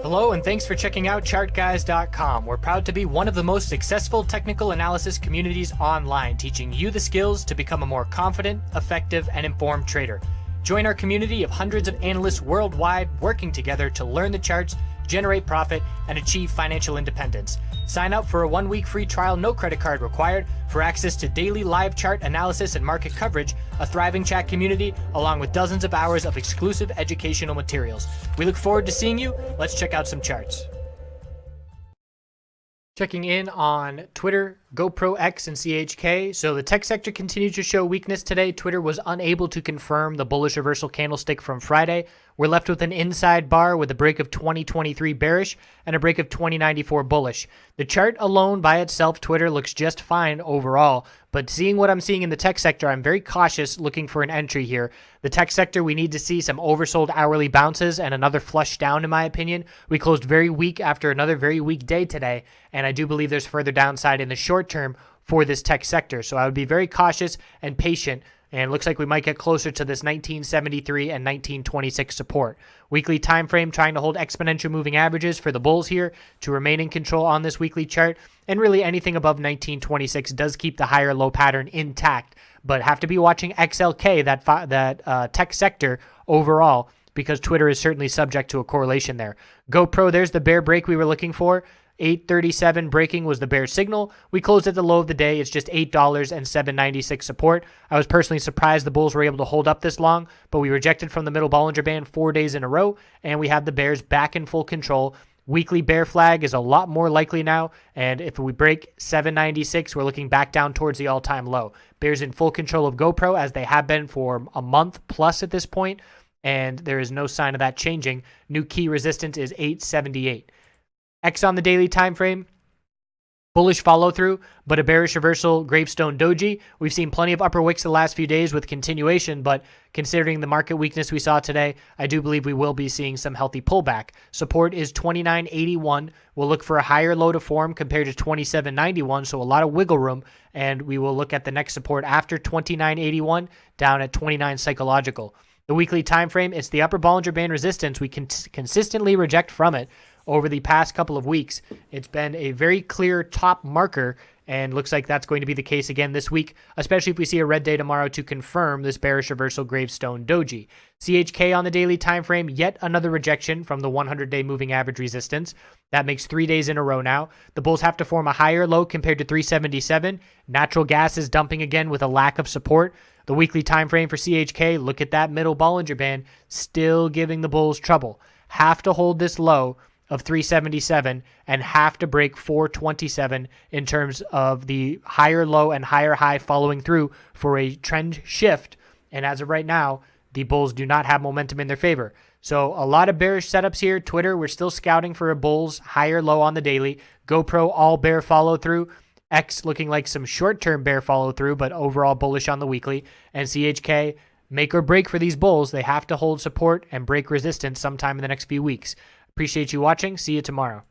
Hello and thanks for checking out ChartGuys.com. We're proud to be one of the most successful technical analysis communities online, teaching you the skills to become a more confident, effective, and informed trader. Join our community of hundreds of analysts worldwide working together to learn the charts, generate profit, and achieve financial independence. Sign up for a 1-week free trial, no credit card required, for access to daily live chart analysis and market coverage, a thriving chat community, along with dozens of hours of exclusive educational materials. We look forward to seeing you. Let's check out some charts. Checking in on Twitter, GoPro X, and CHK. So the tech sector continued to show weakness today. Twitter was unable to confirm the bullish reversal candlestick from Friday. We're left with an inside bar with a break of 2023 bearish and a break of 2094 bullish. The chart alone by itself, Twitter looks just fine overall, but seeing what I'm seeing in the tech sector, I'm very cautious looking for an entry here. The tech sector, we need to see some oversold hourly bounces and another flush down, in my opinion. We closed very weak after another very weak day today, and I do believe there's further downside in the short term for this tech sector. So I would be very cautious and patient, and looks like we might get closer to this 1973 and 1926 support. Weekly time frame trying to hold exponential moving averages for the bulls here to remain in control on this weekly chart, and really anything above 1926 does keep the higher low pattern intact, but have to be watching XLK, that tech sector overall, because Twitter is certainly subject to a correlation there. GoPro, there's the bear break we were looking for. 837 breaking was the bear signal. We closed at the low of the day. It's just $8 and $7.96 support. I was personally surprised the bulls were able to hold up this long, but we rejected from the middle Bollinger Band 4 days in a row, and we have the bears back in full control. Weekly bear flag is a lot more likely now, and if we break 796, we're looking back down towards the all-time low. Bears in full control of GoPro, as they have been for a month plus at this point, and there is no sign of that changing. New key resistance is 878. X on the daily time frame, bullish follow through, but a bearish reversal gravestone doji. We've seen plenty of upper wicks the last few days with continuation, but considering the market weakness we saw today, I do believe we will be seeing some healthy pullback. Support is 2981. We'll look for a higher low to form compared to 2791, so a lot of wiggle room, and we will look at the next support after 2981 down at 29 psychological. The weekly time frame, it's the upper Bollinger Band resistance we can consistently reject from it. Over the past couple of weeks, it's been a very clear top marker, and looks like that's going to be the case again this week, especially if we see a red day tomorrow to confirm this bearish reversal gravestone doji. CHK on the daily time frame, yet another rejection from the 100-day moving average resistance. That makes 3 days in a row now. The bulls have to form a higher low compared to 377. Natural gas is dumping again with a lack of support. The weekly time frame for CHK, look at that middle Bollinger Band, still giving the bulls trouble. Have to hold this low of 377 and have to break 427 in terms of the higher low and higher high following through for a trend shift. And as of right now, the bulls do not have momentum in their favor. So a lot of bearish setups here. Twitter, we're still scouting for a bulls higher low on the daily. GoPro, all bear follow through. X looking like some short-term bear follow through, but overall bullish on the weekly. And CHK, make or break for these bulls. They have to hold support and break resistance sometime in the next few weeks. Appreciate you watching. See you tomorrow.